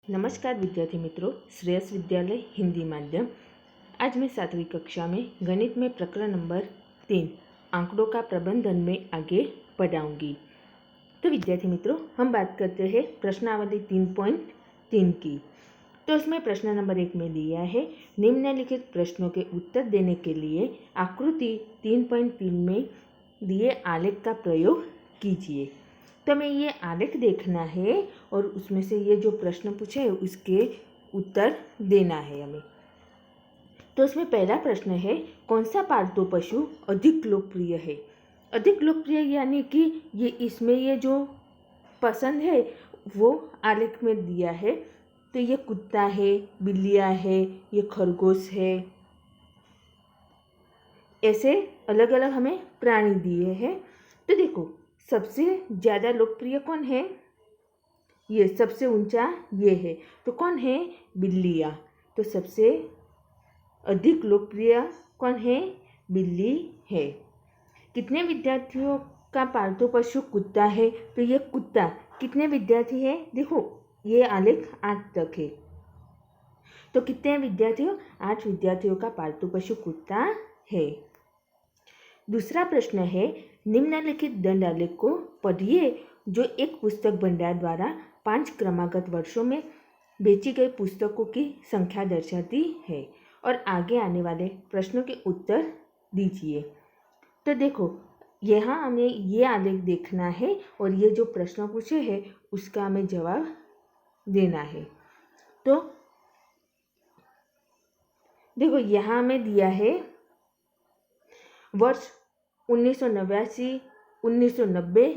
नमस्कार विद्यार्थी मित्रों, श्रेयस विद्यालय हिंदी माध्यम। आज मैं 7वीं कक्षा में गणित में प्रकरण नंबर 3 आंकड़ों का प्रबंधन में आगे पढ़ाऊंगी। तो विद्यार्थी मित्रों, हम बात करते हैं प्रश्नावली 3.3 की। तो उसमें प्रश्न नंबर 1 में दिया है, निम्नलिखित प्रश्नों के उत्तर देने के लिए आकृति 3.3 में दिए आलेख का प्रयोग कीजिए। तो हमें ये आलेख देखना है और उसमें से ये जो प्रश्न पूछे है उसके उत्तर देना है हमें। तो उसमें पहला प्रश्न है, कौन सा पालतू पशु अधिक लोकप्रिय है। अधिक लोकप्रिय यानी कि ये इसमें ये जो पसंद है वो आलेख में दिया है। तो ये कुत्ता है, बिल्लियाँ है, ये खरगोश है, ऐसे अलग अलग हमें प्राणी दिए हैं। तो देखो, सबसे ज़्यादा लोकप्रिय कौन है, ये सबसे ऊंचा ये है। तो कौन है, बिल्लियाँ। तो सबसे अधिक लोकप्रिय कौन है, बिल्ली है। कितने विद्यार्थियों का पालतू पशु कुत्ता है। तो ये कुत्ता कितने विद्यार्थी है, देखो ये आलेख 8 तक है। तो कितने विद्यार्थियों, 8 विद्यार्थियों का पालतू पशु कुत्ता है। दूसरा प्रश्न है, निम्नलिखित दंड आलेख को पढ़िए जो एक पुस्तक भंडार द्वारा 5 क्रमागत वर्षों में बेची गई पुस्तकों की संख्या दर्शाती है और आगे आने वाले प्रश्नों के उत्तर दीजिए। तो देखो, यहाँ हमें ये आलेख देखना है और ये जो प्रश्न पूछे हैं उसका हमें जवाब देना है। तो देखो, यहाँ हमें दिया है वर्ष 1989, 1990,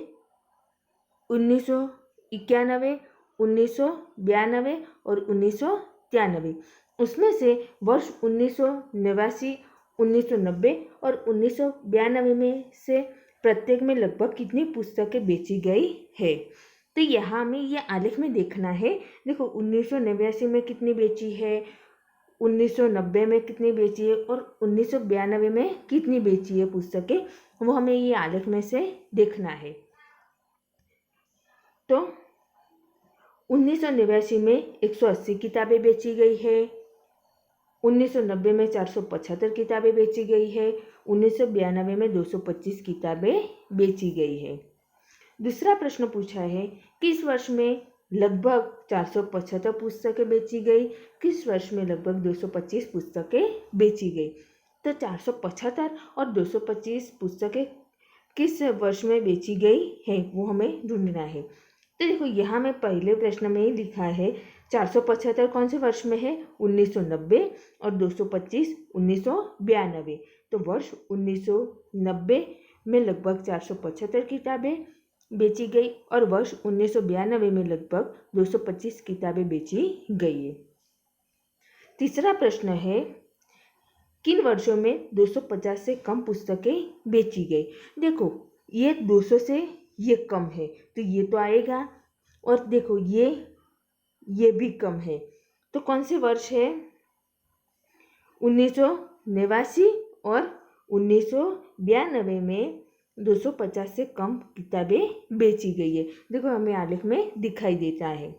1991, 1992 और 1993। उसमें से वर्ष 1989, 1990 और 1992 में से प्रत्येक में लगभग कितनी पुस्तकें बेची गई है। तो यहाँ हमें ये आलेख में देखना है। देखो, 1989 में कितनी बेची है, 1990 में कितनी बेची है और 1992 में कितनी बेची है पुस्तकें, वो हमें ये आलेख में से देखना है। तो 1989 में 180 किताबें बेची गई है, 1990 में 475 किताबें बेची गई है, 1992 में 225 किताबें बेची गई है। दूसरा प्रश्न पूछा है, किस वर्ष में लगभग 475 पुस्तकें बेची गई, किस वर्ष में लगभग 225 पुस्तकें बेची गई। तो 475 और 225 पुस्तकें किस वर्ष में बेची गई है वो हमें ढूंढना है। तो देखो, यहाँ में पहले प्रश्न में ही लिखा है 475 कौन से वर्ष में है, 1990 और 225 1992। तो वर्ष 1990 में लगभग 475 किताबें बेची गई और वर्ष 1992 में लगभग 225 किताबें बेची गई है। तीसरा प्रश्न है, किन वर्षों में 250 से कम पुस्तकें बेची गई। देखो, ये 200 से ये कम है तो ये तो आएगा, और देखो ये भी कम है। तो कौन से वर्ष है, 1989 और 1992 में 250 से कम किताबें बेची गई है। देखो, हमें आलेख में दिखाई देता है।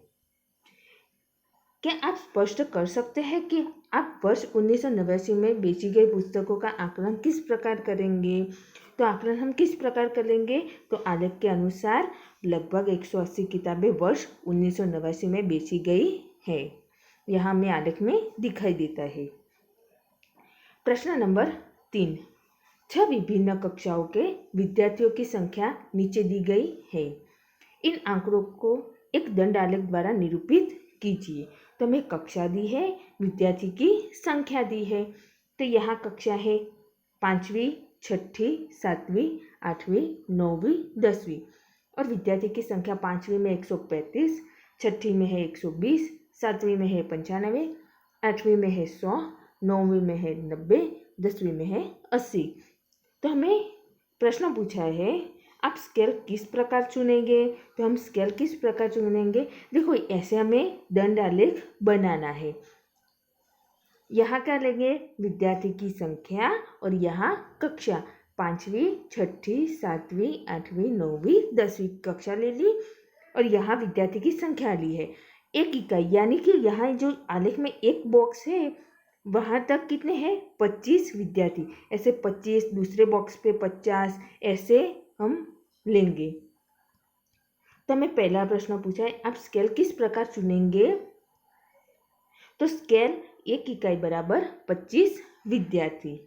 क्या आप स्पष्ट कर सकते हैं कि आप वर्ष 1989 में बेची गई पुस्तकों का आकलन किस प्रकार करेंगे। तो आकलन हम किस प्रकार करेंगे, तो आलेख के अनुसार लगभग 180 किताबें वर्ष 1989 में बेची गई है। यहाँ हमें आलेख में दिखाई देता है। प्रश्न नंबर 3, 6 विभिन्न कक्षाओं के विद्यार्थियों की संख्या नीचे दी गई है। इन आंकड़ों को एक दंड आलेख द्वारा निरूपित कीजिए। तो हमें कक्षा दी है, विद्यार्थी की संख्या दी है। तो यहाँ कक्षा है 5वीं, 6ठी, 7वीं, 8वीं, 9वीं, 10वीं और विद्यार्थी की संख्या 5वीं में 135, 6ठी में है 120, 7वीं में है 95, 8वीं में है 100, 9वीं में है 90, 10वीं में है 80। तो हमें प्रश्न पूछा है, आप स्केल किस प्रकार चुनेंगे। तो हम स्केल किस प्रकार चुनेंगे, देखो ऐसे हमें दंड आलेख बनाना है। यहाँ क्या लेंगे, विद्यार्थी की संख्या और यहाँ कक्षा, 5वीं, 6ठी, 7वीं, 8वीं, 9वीं, 10वीं कक्षा ले ली और यहाँ विद्यार्थी की संख्या ली है। 1 इकाई, यानी कि यहाँ जो आलेख में एक बॉक्स है वहाँ तक कितने हैं 25 विद्यार्थी, ऐसे 25, दूसरे बॉक्स पे 50, ऐसे हम लेंगे। तो हमें पहला प्रश्न पूछा है आप स्केल किस प्रकार चुनेंगे, तो स्केल 1 इकाई बराबर 25 विद्यार्थी।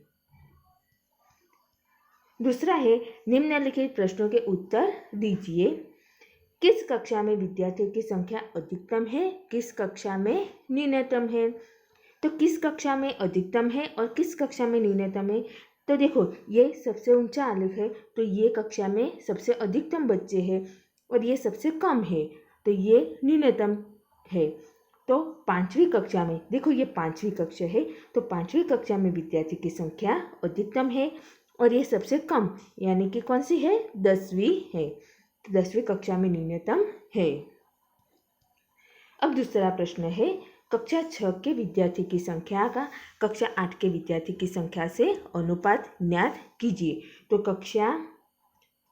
दूसरा है निम्नलिखित प्रश्नों के उत्तर दीजिए। किस कक्षा में विद्यार्थियों की संख्या अधिकतम है, किस कक्षा में न्यूनतम है। तो किस कक्षा में अधिकतम है और किस कक्षा में न्यूनतम है, तो देखो ये सबसे ऊंचा आलेख है, तो ये कक्षा में सबसे अधिकतम बच्चे हैं और ये सबसे कम है, तो ये न्यूनतम है। तो 5वीं कक्षा में, देखो ये 5वीं कक्षा है, तो 5वीं कक्षा में विद्यार्थी की संख्या अधिकतम है और ये सबसे कम, यानी कि कौन सी है 10वीं है, 10वीं कक्षा में न्यूनतम है। अब दूसरा प्रश्न है कक्षा 6 के विद्यार्थी की संख्या का कक्षा 8 के विद्यार्थी की संख्या से अनुपात ज्ञात कीजिए। तो कक्षा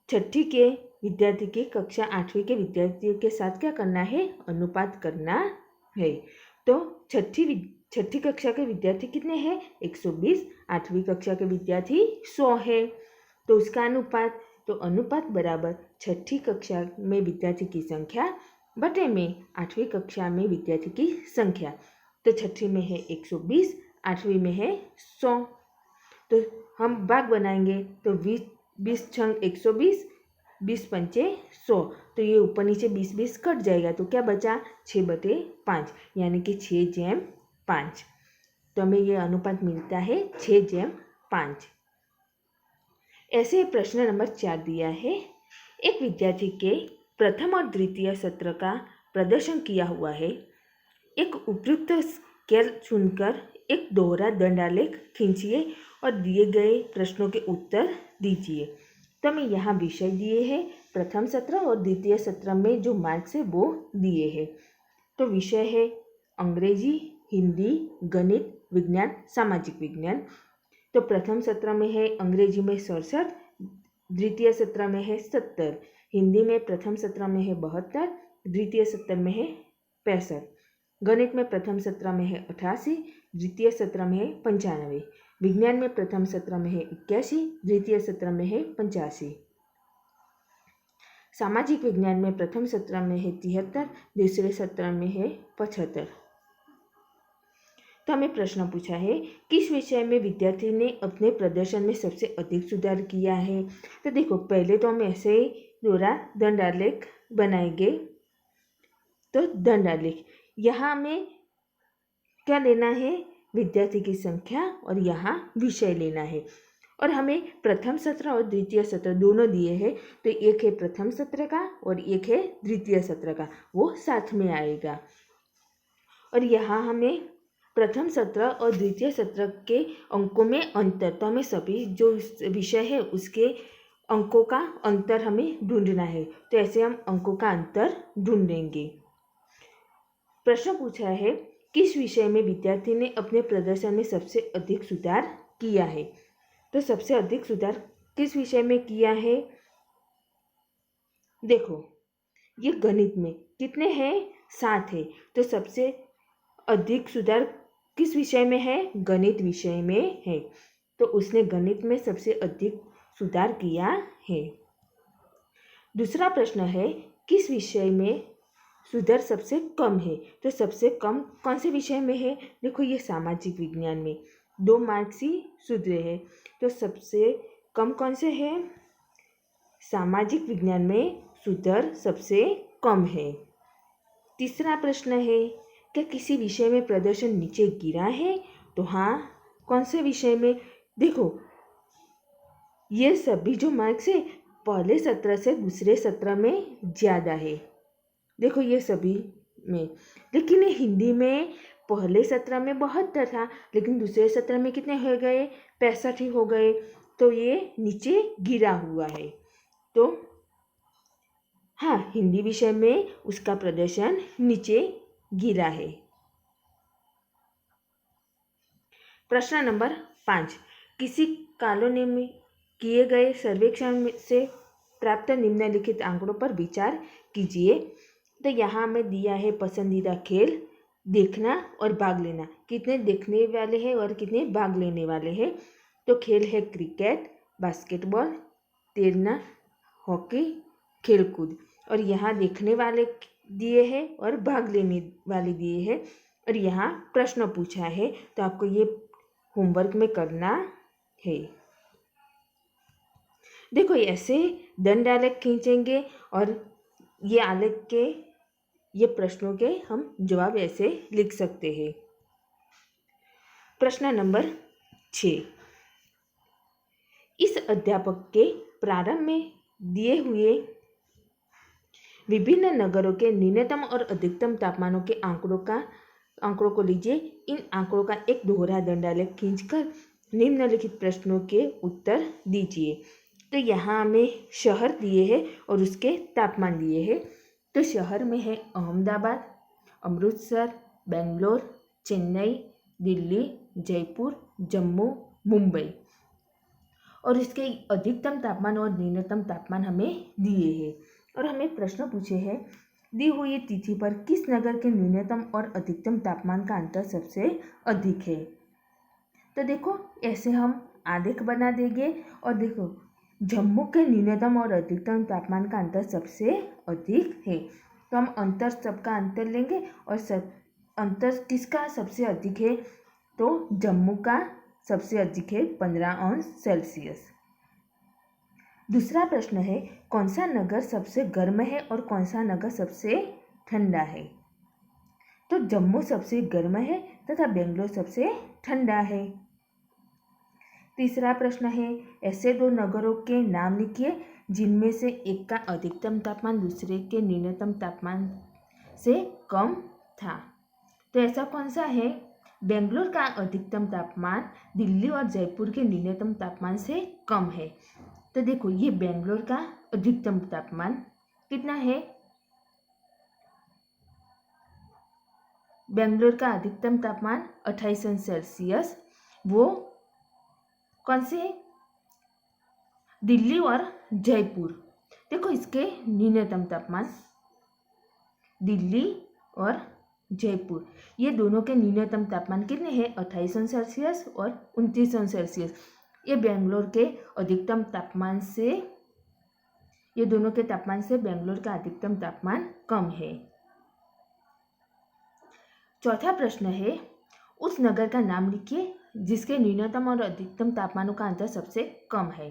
6ठी के विद्यार्थी के कक्षा 8वीं के विद्यार्थियों के साथ क्या करना है, अनुपात करना है। तो छठी कक्षा के विद्यार्थी कितने हैं 120, 8वीं कक्षा के विद्यार्थी 100 है, तो उसका अनुपात, तो अनुपात बराबर 6ठी कक्षा में विद्यार्थी की संख्या बटे में 8वीं कक्षा में विद्यार्थी की संख्या। तो 6ठी में है 120, 8वीं में है 100, तो हम भाग बनाएंगे, तो 20 छंग 120, 20 पंचे 100, तो ये ऊपर नीचे 20 कट जाएगा, तो क्या बचा 6/5, यानी कि 6/5। तो हमें ये अनुपात मिलता है 6/5। ऐसे प्रश्न नंबर 4 दिया है, एक विद्यार्थी के प्रथम और द्वितीय सत्र का प्रदर्शन किया हुआ है। एक उपयुक्त स्केल चुनकर एक दोहरा दंडालेख खींचिए और दिए गए प्रश्नों के उत्तर दीजिए। तो हमें यहाँ विषय दिए हैं, प्रथम सत्र और द्वितीय सत्र में जो मार्क्स है वो दिए हैं। तो विषय है अंग्रेजी, हिंदी, गणित, विज्ञान, सामाजिक विज्ञान। तो प्रथम सत्र में है अंग्रेजी में 67, द्वितीय सत्र में है 70, हिंदी में प्रथम सत्र में है 72, द्वितीय सत्र में है 65, गणित में प्रथम सत्र में है 88, द्वितीय सत्र में है 95, विज्ञान में प्रथम सत्र में है 81, द्वितीय सत्र में है 85, सामाजिक विज्ञान में प्रथम सत्र में है 73, दूसरे सत्र में है 75। तो हमें प्रश्न पूछा है किस विषय में विद्यार्थी ने अपने प्रदर्शन में सबसे अधिक सुधार किया है। तो देखो पहले तो हम ऐसे ही दोहरा दंडालेख बनाएंगे। तो दंडालेख, यहाँ हमें क्या लेना है, विद्यार्थी की संख्या और यहाँ विषय लेना है, और हमें प्रथम सत्र और द्वितीय सत्र दोनों दिए हैं, तो एक है प्रथम सत्र का और एक है द्वितीय सत्र का, वो साथ में आएगा। और यहाँ हमें प्रथम सत्र और द्वितीय सत्र के अंकों में अंतर, तो हमें सभी जो विषय है उसके अंकों का अंतर हमें ढूंढना है, तो ऐसे हम अंकों का अंतर ढूंढेंगे। प्रश्न पूछा है किस विषय में विद्यार्थी ने अपने प्रदर्शन में सबसे अधिक सुधार किया है। तो सबसे अधिक सुधार किस विषय में किया है, देखो ये गणित में कितने हैं 7 है, तो सबसे अधिक सुधार किस विषय में है, गणित विषय में है, तो उसने गणित में सबसे अधिक सुधार किया है। दूसरा प्रश्न है किस विषय में सुधार सबसे कम है। तो सबसे कम कौन से विषय में है, देखो ये सामाजिक विज्ञान में 2 मार्क्स ही सुधरे हैं, तो सबसे कम कौन से है, सामाजिक विज्ञान में सुधार सबसे कम है। तीसरा प्रश्न है क्या किसी विषय में प्रदर्शन नीचे गिरा है, तो हाँ कौन से विषय में, देखो ये सभी जो मार्क्स है पहले सत्र से दूसरे सत्र में ज़्यादा है, देखो ये सभी में, लेकिन हिंदी में पहले सत्र में 72 था, लेकिन दूसरे सत्र में कितने हो गए 65 ही हो गए, तो ये नीचे गिरा हुआ है। तो हाँ हिंदी विषय में उसका प्रदर्शन नीचे गिरा है। प्रश्न नंबर 5, किसी कॉलोनी में किए गए सर्वेक्षण से प्राप्त निम्नलिखित आंकड़ों पर विचार कीजिए। तो यहाँ हमें दिया है पसंदीदा खेल देखना और भाग लेना। कितने देखने वाले हैं और कितने भाग लेने वाले हैं। तो खेल है क्रिकेट, बास्केटबॉल, तैरना, हॉकी, खेलकूद। और यहाँ देखने वाले दिए हैं और भाग लेने वाले दिए हैं। और यहाँ प्रश्न पूछा है, तो आपको ये होमवर्क में करना है। देखो ऐसे दंड आलेख खींचेंगे और ये आलेख के ये प्रश्नों के हम जवाब ऐसे लिख सकते हैं। प्रश्न नंबर 6, इस अध्यापक के प्रारंभ में दिए हुए विभिन्न नगरों के न्यूनतम और अधिकतम तापमानों के आंकड़ों को लीजिए। इन आंकड़ों का एक दोहरा दंडालेख खींचकर निम्नलिखित प्रश्नों के उत्तर दीजिए। तो यहाँ हमें शहर दिए हैं और उसके तापमान दिए हैं। तो शहर में है अहमदाबाद, अमृतसर, बेंगलोर, चेन्नई, दिल्ली, जयपुर, जम्मू, मुंबई। और इसके अधिकतम तापमान और न्यूनतम तापमान हमें दिए हैं। और हमें प्रश्न पूछे हैं, दी हुई तिथि पर किस नगर के न्यूनतम और अधिकतम तापमान का अंतर सबसे अधिक है। तो देखो ऐसे हम आलेख बना देंगे और देखो जम्मू के न्यूनतम और अधिकतम तापमान का अंतर सबसे अधिक है। तो हम अंतर सबका अंतर लेंगे और अंतर किसका सबसे अधिक है। तो जम्मू का सबसे अधिक है 15 अंश सेल्सियस। दूसरा प्रश्न है, कौन सा नगर सबसे गर्म है और कौन सा नगर सबसे ठंडा है। तो जम्मू सबसे गर्म है तथा बेंगलोर सबसे ठंडा है। तीसरा प्रश्न है, ऐसे दो नगरों के नाम लिखिए जिनमें से एक का अधिकतम तापमान दूसरे के न्यूनतम तापमान से कम था। तो ऐसा कौन सा है, बेंगलोर का अधिकतम तापमान दिल्ली और जयपुर के न्यूनतम तापमान से कम है। तो देखो ये बेंगलोर का अधिकतम तापमान कितना है, बेंगलोर का अधिकतम तापमान 28 अंश सेल्सियस। वो कौन से, दिल्ली और जयपुर। देखो इसके न्यूनतम तापमान दिल्ली और जयपुर ये दोनों के न्यूनतम तापमान कितने हैं, 28 अंश सेल्सियस और 29 अंश सेल्सियस। ये बेंगलोर के अधिकतम तापमान से, ये दोनों के तापमान से बेंगलोर का अधिकतम तापमान कम है। चौथा प्रश्न है, उस नगर का नाम लिखिए जिसके न्यूनतम और अधिकतम तापमानों का अंतर सबसे कम है।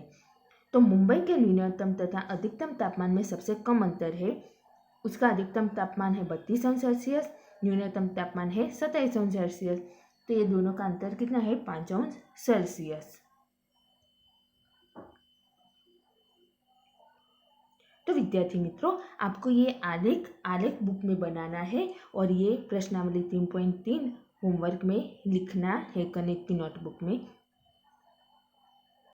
तो मुंबई के न्यूनतम तथा अधिकतम तापमान में सबसे कम अंतर है। उसका अधिकतम तापमान है 32 अंश सेल्सियस, न्यूनतम तापमान है 27 अंश सेल्सियस। तो ये दोनों का अंतर कितना है, 5 अंश सेल्सियस। तो विद्यार्थी मित्रों, आपको ये आलेख बुक में बनाना है और ये प्रश्नावली 3.3 होमवर्क में लिखना है कनेक्ट की नोटबुक में।